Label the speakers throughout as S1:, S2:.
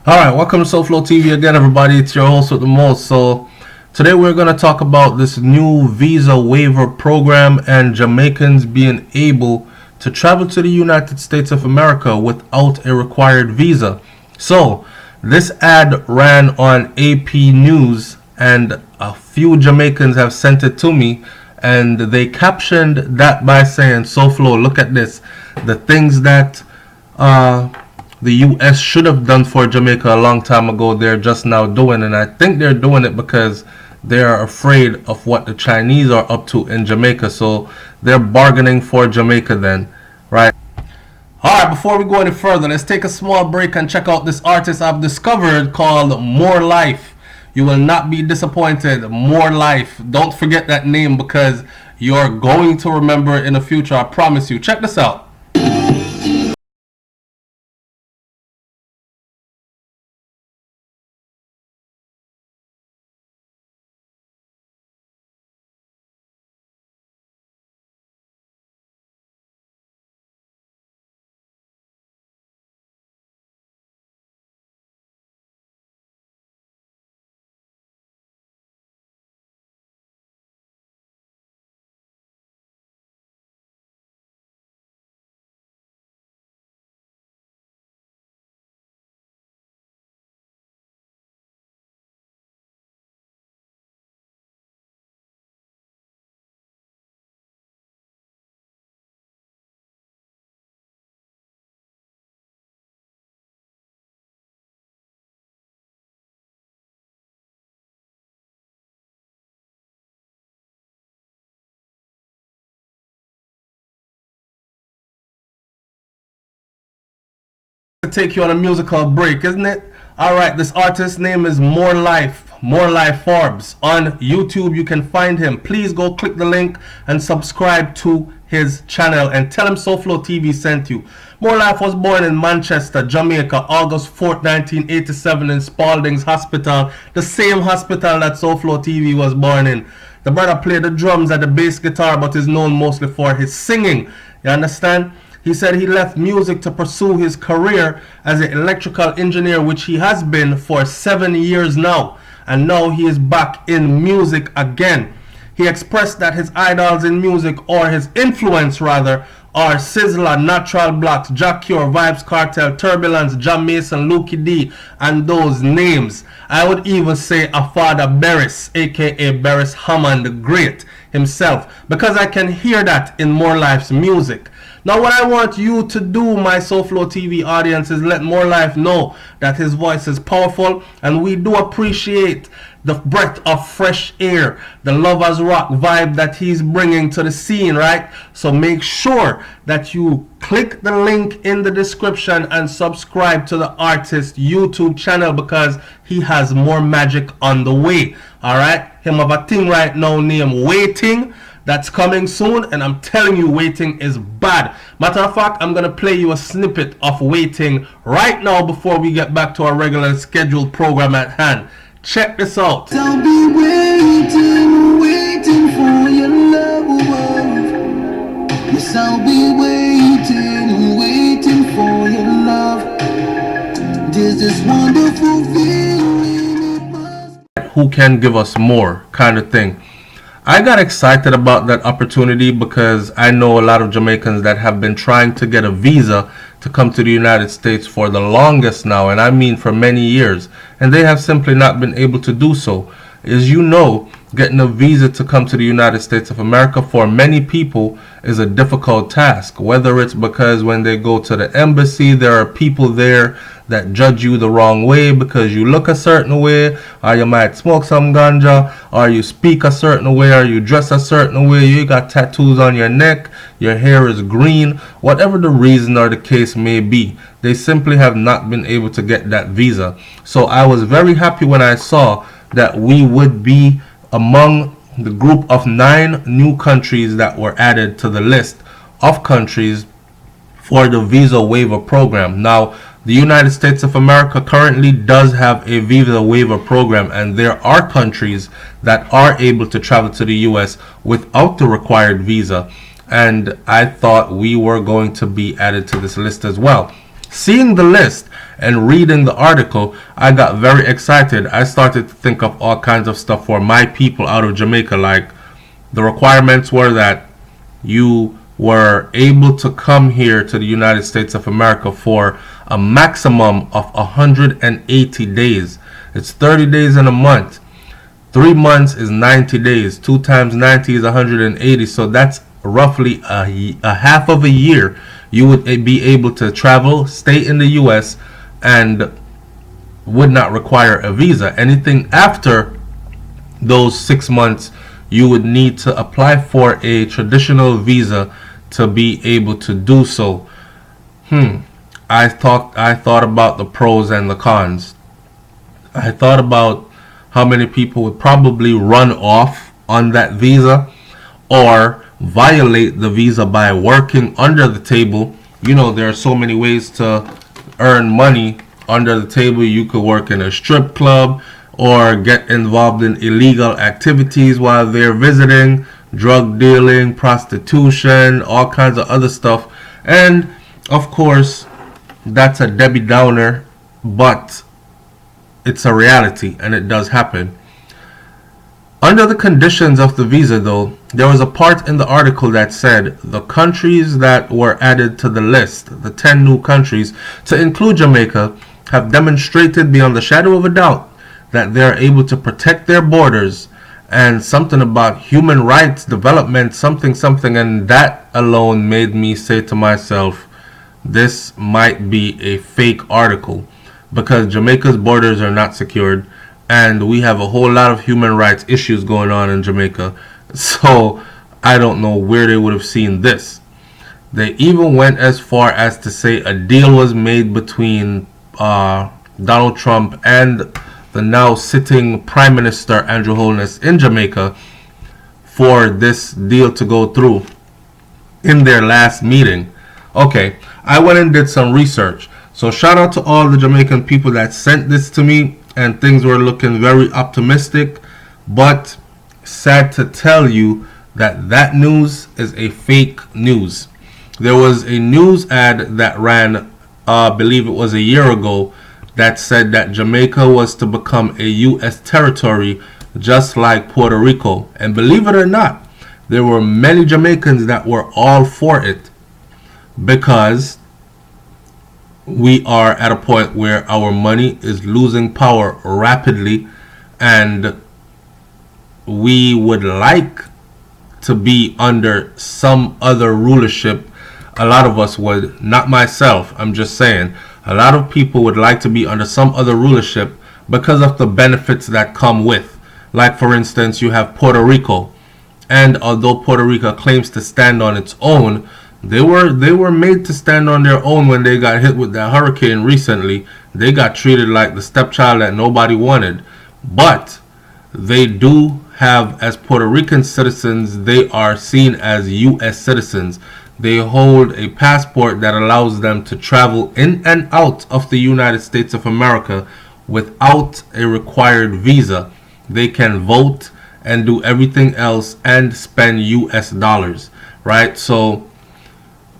S1: Alright, welcome to SouFLoTV again, everybody. It's your host with the most. So today we're going to talk about this new visa waiver program and Jamaicans being able to travel to the United States of America without a required visa. So this ad ran on AP News and a few Jamaicans have sent it to me, and they captioned that by saying, SouFlo, look at this. The things that the US should have done for Jamaica a long time ago, they're just now doing. And I think they're doing it because they are afraid of what the Chinese are up to in Jamaica. So they're bargaining for Jamaica then, right? Alright, before we go any further, let's take a small break and check out this artist I've discovered called Morelyfe. You will not be disappointed. Morelyfe. Don't forget that name because you're going to remember it in the future. I promise you. Check this out. Take you on a musical break, isn't it? Alright, this artist's name is Morelyfe Forbes. On YouTube you can find him. Please go click the link and subscribe to his channel and tell him SouFLoTV sent you. Morelyfe was born in Manchester, Jamaica, August 4th, 1987 in Spalding's Hospital, the same hospital that SouFLoTV was born in. The brother played the drums and the bass guitar, but is known mostly for his singing. You understand? He said he left music to pursue his career as an electrical engineer, which he has been for 7 years now. And now he is back in music again. He expressed that his idols in music, or his influence rather, are Sizzla, Natural Blacks, Jack Cure, Vibes Cartel, Turbulence, Jam Mason, Lukey D, and those names. I would even say a Father Barris, aka Barris Hammond the Great himself, because I can hear that in Morelyfe's music. Now what I want you to do, my SouFLoTV audience, is let Morelyfe know that his voice is powerful, and we do appreciate the breath of fresh air, the lovers rock vibe that he's bringing to the scene, right? So make sure that you click the link in the description and subscribe to the artist's YouTube channel because he has more magic on the way. Alright, him have a thing right now named Waiting. That's coming soon, and I'm telling you, Waiting is bad. Matter of fact, I'm gonna play you a snippet of Waiting right now before we get back to our regular scheduled program at hand. Check this out.
S2: I'll be waiting, waiting for your love. Yes, I'll be waiting, waiting for your love. There's this wonderful feeling.
S1: Who can give us more kind of thing. I got excited about that opportunity because I know a lot of Jamaicans that have been trying to get a visa to come to the United States for the longest now, and I mean for many years, and they have simply not been able to do so. As you know, getting a visa to come to the United States of America for many people is a difficult task, whether it's because when they go to the embassy there are people there that judge you the wrong way because you look a certain way, or you might smoke some ganja, or you speak a certain way, or you dress a certain way, you got tattoos on your neck, your hair is green, whatever the reason or the case may be, they simply have not been able to get that visa. So I was very happy when I saw that we would be among the group of 9 new countries that were added to the list of countries for the visa waiver program. Now, the United States of America currently does have a visa waiver program, and there are countries that are able to travel to the US without the required visa, and I thought we were going to be added to this list as well. Seeing the list and reading the article, I got very excited. I started to think of all kinds of stuff for my people out of Jamaica. Like, the requirements were that you were able to come here to the United States of America for a maximum of 180 days. It's 30 days in a month. 3 months is 90 days. 2 times 90 is 180. So that's roughly a half of a year. You would be able to travel, stay in the U.S., and would not require a visa. Anything after those 6 months, you would need to apply for a traditional visa to be able to do so. I thought about the pros and the cons. I thought about how many people would probably run off on that visa or violate the visa by working under the table. You know, there are so many ways to earn money under the table. You could work in a strip club or get involved in illegal activities while they're visiting, drug dealing, prostitution, all kinds of other stuff. And of course, that's a Debbie Downer, but it's a reality and it does happen. Under the conditions of the visa, though, there was a part in the article that said the countries that were added to the list, the 10 new countries, to include Jamaica, have demonstrated beyond the shadow of a doubt that they are able to protect their borders, and something about human rights development, something, and that alone made me say to myself, this might be a fake article, because Jamaica's borders are not secured, and we have a whole lot of human rights issues going on in Jamaica. So I don't know where they would have seen this. They even went as far as to say a deal was made between Donald Trump and the now sitting Prime Minister Andrew Holness in Jamaica for this deal to go through in their last meeting. Okay, I went and did some research. So shout out to all the Jamaican people that sent this to me, and things were looking very optimistic, but sad to tell you that that news is a fake news. There was a news ad that ran, I believe it was a year ago, that said that Jamaica was to become a U.S. territory just like Puerto Rico. And believe it or not, there were many Jamaicans that were all for it, because we are at a point where our money is losing power rapidly, and we would like to be under some other rulership. A lot of us would, not myself, I'm just saying, a lot of people would like to be under some other rulership because of the benefits that come with. Like, for instance, you have Puerto Rico, and although Puerto Rico claims to stand on its own, they were made to stand on their own when they got hit with that hurricane recently. They got treated like the stepchild that nobody wanted. But they do have, as Puerto Rican citizens, they are seen as U.S. citizens. They hold a passport that allows them to travel in and out of the United States of America without a required visa. They can vote and do everything else and spend U.S. dollars, right? So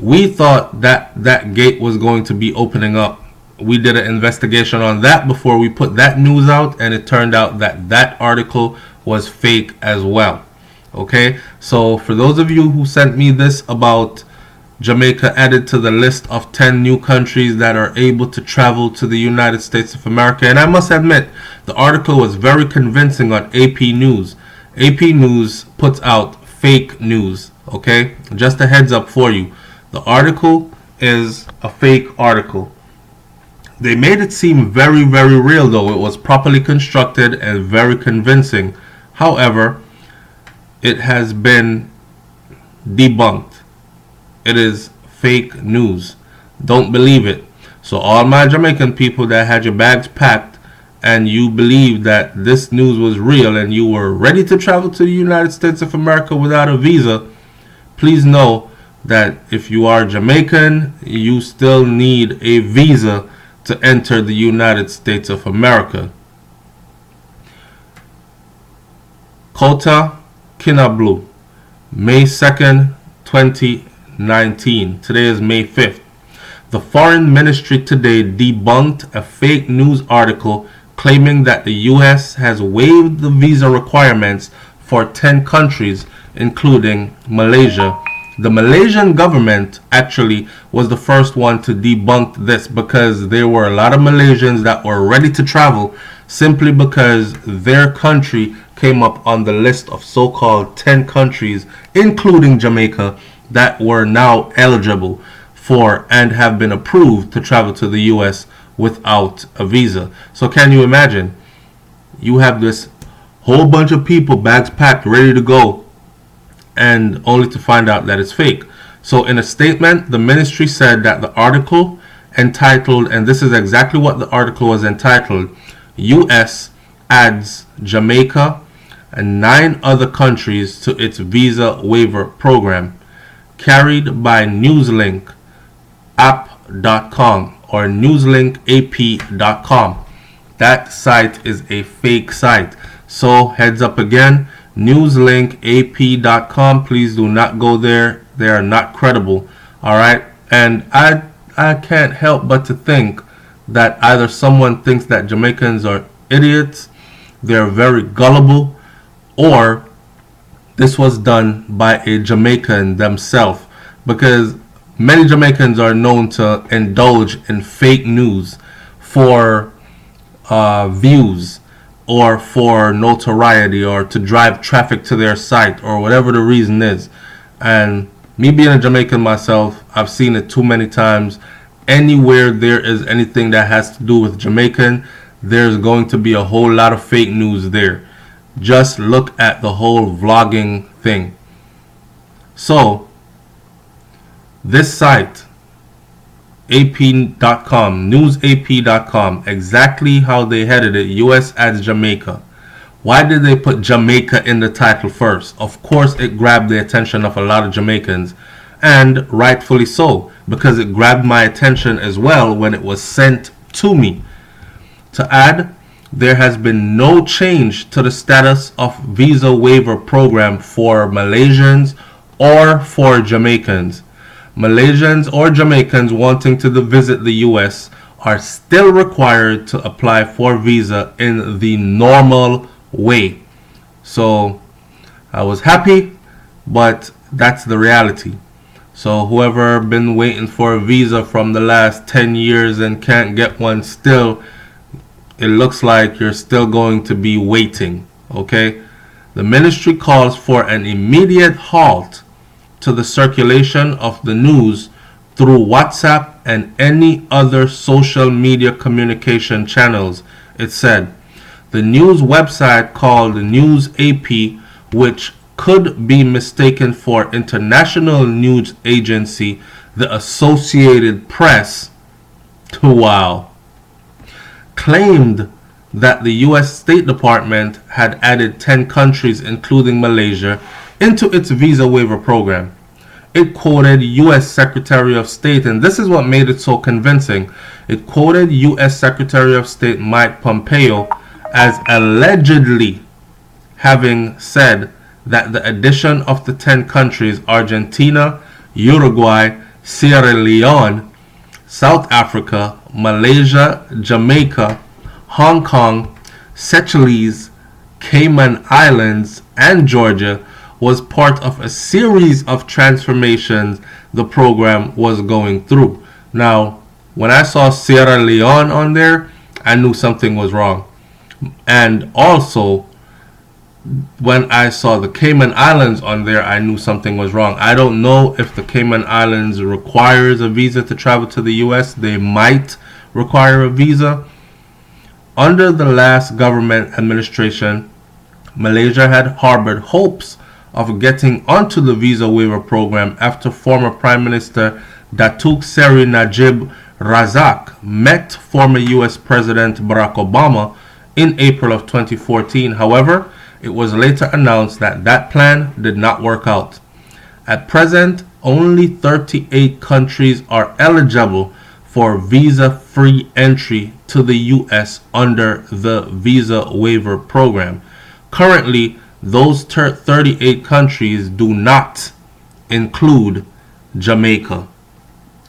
S1: we thought that that gate was going to be opening up. We did an investigation on that before we put that news out, and it turned out that that article was fake as well. Okay, so for those of you who sent me this about Jamaica added to the list of 10 new countries that are able to travel to the United States of America, and I must admit, the article was very convincing on AP News. AP News puts out fake news, okay? Just a heads up for you. The article is a fake article. They made it seem very, very real, though. It was properly constructed and very convincing. However, it has been debunked. It is fake news. Don't believe it. So all my Jamaican people that had your bags packed and you believed that this news was real and you were ready to travel to the United States of America without a visa, please know that if you are Jamaican, you still need a visa to enter the United States of America. Kota Kinabalu, May 2nd, 2019. Today is May 5th. The Foreign Ministry today debunked a fake news article claiming that the U.S. has waived the visa requirements for 10 countries, including Malaysia. The Malaysian government actually was the first one to debunk this, because there were a lot of Malaysians that were ready to travel simply because their country came up on the list of so-called 10 countries, including Jamaica, that were now eligible for and have been approved to travel to the U.S. without a visa. So can you imagine? You have this whole bunch of people, bags packed, ready to go, and only to find out that it's fake. So in a statement, the ministry said that the article entitled, and this is exactly what the article was entitled, U.S. adds Jamaica and 9 other countries to its visa waiver program, carried by Newslink app.com or newslinkap.com. That site is a fake site. So heads up again, newslinkap.com. Please do not go there. They are not credible. All right. And I can't help but to think that either someone thinks that Jamaicans are idiots, they're very gullible, or this was done by a Jamaican themselves, because many Jamaicans are known to indulge in fake news for views or for notoriety or to drive traffic to their site or whatever the reason is. And me being a Jamaican myself, I've seen it too many times. Anywhere there is anything that has to do with Jamaican, there's going to be a whole lot of fake news there. Just look at the whole vlogging thing. So this site, ap.com, newsap.com, exactly how they headed it, U.S. adds Jamaica. Why did they put Jamaica in the title first? Of course, it grabbed the attention of a lot of Jamaicans, and rightfully so, because it grabbed my attention as well when it was sent to me. To add, there has been no change to the status of visa waiver program for Malaysians or for Jamaicans. Malaysians or Jamaicans wanting to visit the U.S. are still required to apply for visa in the normal way. So I was happy, but that's the reality. So whoever been waiting for a visa from the last 10 years and can't get one still, it looks like you're still going to be waiting. Okay? The ministry calls for an immediate halt to the circulation of the news through WhatsApp and any other social media communication channels, it said. The news website called NewsAP, which could be mistaken for international news agency, the Associated Press, claimed that the U.S. State Department had added 10 countries, including Malaysia, into its visa waiver program. It quoted U.S. Secretary of State, and this is what made it so convincing. It quoted U.S. Secretary of State Mike Pompeo as allegedly having said that the addition of the 10 countries, Argentina, Uruguay, Sierra Leone, South Africa, Malaysia, Jamaica, Hong Kong, Seychelles, Cayman Islands, and Georgia, was part of a series of transformations the program was going through. Now, when I saw Sierra Leone on there, I knew something was wrong. And also, when I saw the Cayman Islands on there, I knew something was wrong. I don't know if the Cayman Islands requires a visa to travel to the U.S. They might require a visa. Under the last government administration, Malaysia had harbored hopes of getting onto the visa waiver program after former Prime Minister Datuk Seri Najib Razak met former U.S. President Barack Obama in April of 2014. However, it was later announced that that plan did not work out. At present, only 38 countries are eligible for visa-free entry to the U.S. under the visa waiver program. Currently, those 38 countries do not include Jamaica.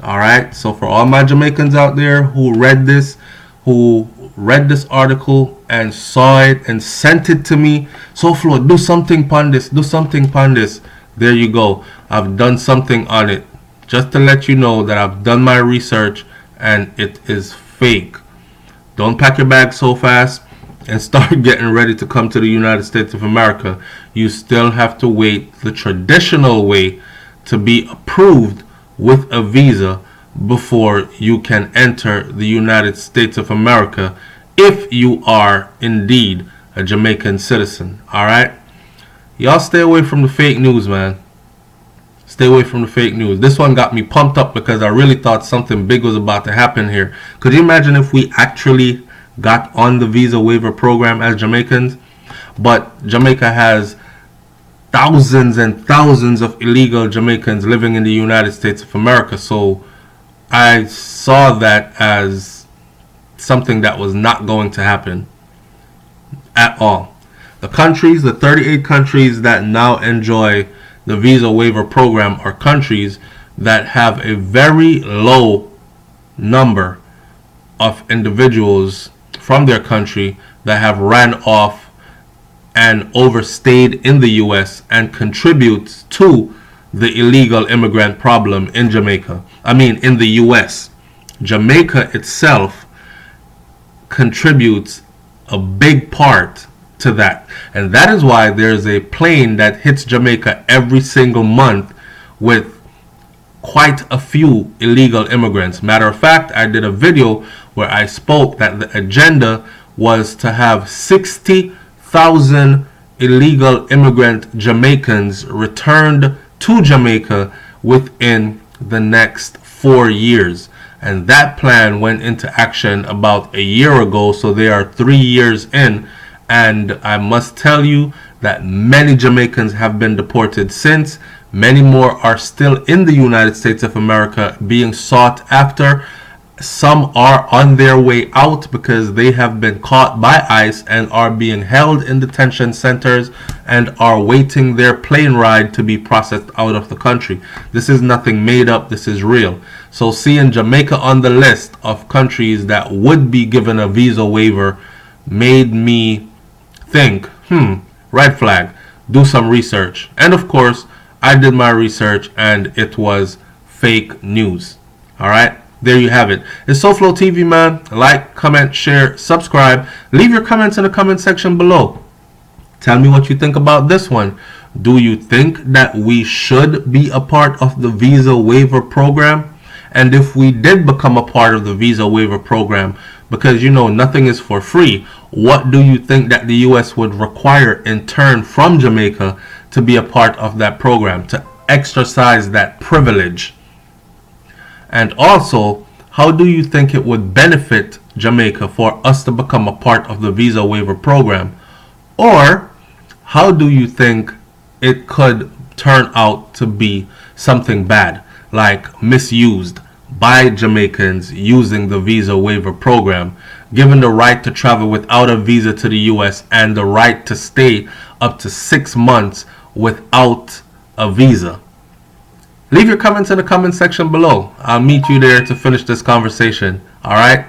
S1: All right. So for all my Jamaicans out there who read this article and saw it and sent it to me, SouFlo, do something upon this, do something upon this. There you go. I've done something on it. Just to let you know that I've done my research and it is fake. Don't pack your bags so fast and start getting ready to come to the United States of America. You still have to wait the traditional way to be approved with a visa before you can enter the United States of America if you are indeed a Jamaican citizen. Alright? Y'all stay away from the fake news, man. Stay away from the fake news. This one got me pumped up because I really thought something big was about to happen here. Could you imagine if we actually got on the visa waiver program as Jamaicans? But Jamaica has thousands and thousands of illegal Jamaicans living in the United States of America. So I saw that as something that was not going to happen at all. The 38 countries that now enjoy the visa waiver program are countries that have a very low number of individuals from their country that have ran off and overstayed in the US and contributes to the illegal immigrant problem in Jamaica. In the US. Jamaica itself contributes a big part to that. And that is why there's a plane that hits Jamaica every single month with quite a few illegal immigrants. Matter of fact, I did a video where I spoke that the agenda was to have 60,000 illegal immigrant Jamaicans returned to Jamaica within the next 4 years. And that plan went into action about a year ago, so they are 3 years in. And I must tell you that many Jamaicans have been deported since. Many more are still in the United States of America being sought after. Some are on their way out because they have been caught by ICE and are being held in detention centers and are waiting their plane ride to be processed out of the country. This is nothing made up, this is real. So seeing Jamaica on the list of countries that would be given a visa waiver made me think, red flag, do some research. And of course, I did my research and it was fake news. Alright? There you have it. It's SouFLoTV, man. Like, comment, share, subscribe. Leave your comments in the comment section below. Tell me what you think about this one. Do you think that we should be a part of the visa waiver program? And if we did become a part of the visa waiver program, because you know nothing is for free, what do you think that the US would require in turn from Jamaica to be a part of that program, to exercise that privilege? And also, how do you think it would benefit Jamaica for us to become a part of the visa waiver program? Or how do you think it could turn out to be something bad, like misused by Jamaicans using the visa waiver program, given the right to travel without a visa to the US and the right to stay up to 6 months without a visa? Leave your comments in the comment section below. I'll meet you there to finish this conversation. Alright?